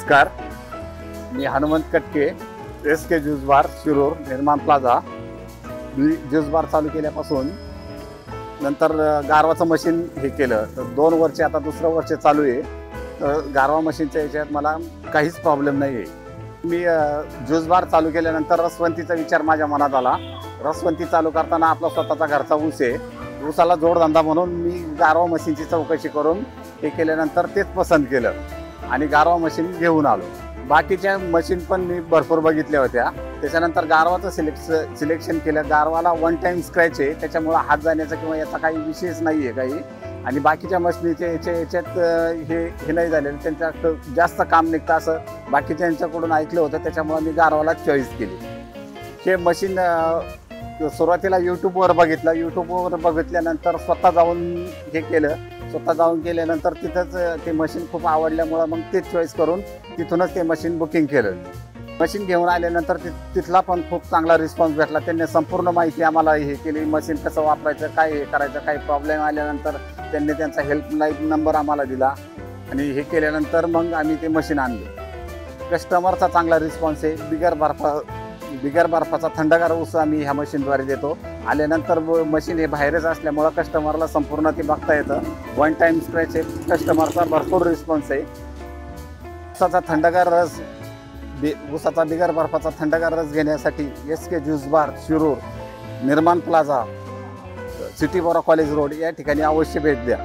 नमस्कार, मी हनुमंत कटके, SK juice बार शिरूर निर्माण प्लाझा। मी ज्यूस बार चालू केल्यापासून नंतर गारवाचं मशीन हे केलं तर 2 वर्षे, आता दुसरं वर्ष चालू आहे। तर गारवा मशीनच्या याच्यात मला काहीच प्रॉब्लेम नाही आहे। मी ज्यूस बार चालू केल्यानंतर रसवंतीचा विचार माझ्या मनात आला। रसवंती चालू करताना आपला स्वतःचा घरचा ऊस आहे, ऊसाला जोडधंदा म्हणून मी गारवा मशीनची चौकशी करून हे केल्यानंतर तेच पसंत केलं आणि गारवा मशीन घेऊन आलो। बाकीच्या मशीन पण मी भरपूर बघितल्या होत्या, त्याच्यानंतर गारवाचं सिलेक्शन केलं। गारवाला 1 टाइम स्क्रॅच आहे, त्याच्यामुळे हात जाण्याचा किंवा याचा काही विशेष नाही आहे काही। आणि बाकीच्या मशीनीचे याच्यात हे नाही झालेलं, त्यांच्या जास्त काम निघतं असं बाकीच्यांच्याकडून ऐकलं होतं, त्याच्यामुळे मी गारवालाच चॉईस केली। हे मशीन सुरुवातीला यूट्यूबवर बघितलं, यूट्यूबवर बघितल्यानंतर स्वतः जाऊन हे केलं। स्वतः जाऊन केल्यानंतर तिथंच ते मशीन खूप आवडल्यामुळं मग तेच चॉईस करून तिथूनच ते मशीन बुकिंग केलं। मशीन घेऊन आल्यानंतर तिथला पण खूप चांगला रिस्पॉन्स भेटला। त्यांनी संपूर्ण माहिती आम्हाला हे केली, मशीन कसं वापरायचं, काय हे करायचं, काही प्रॉब्लेम आल्यानंतर त्यांनी त्यांचा हेल्पलाईन नंबर आम्हाला दिला आणि हे केल्यानंतर मग आम्ही ते मशीन आणले। कस्टमरचा चांगला रिस्पॉन्स आहे। बिगर बर्फाचा थंडगार ऊस आम्ही ह्या मशीनद्वारे देतो। आल्यानंतर मशीन हे बाहेरच असल्यामुळं कस्टमरला संपूर्ण ते बघता येतं। 1 टाइम स्क्रॅच आहे, कस्टमरचा भरपूर रिस्पॉन्स आहे। ऊसाचा थंडगार रस, ऊसाचा बिगर बर्फाचा थंडगार रस घेण्यासाठी SK ज्यूस बार शिरूर निर्माण प्लाझा, सिटी बोरा कॉलेज रोड या ठिकाणी अवश्य भेट द्या।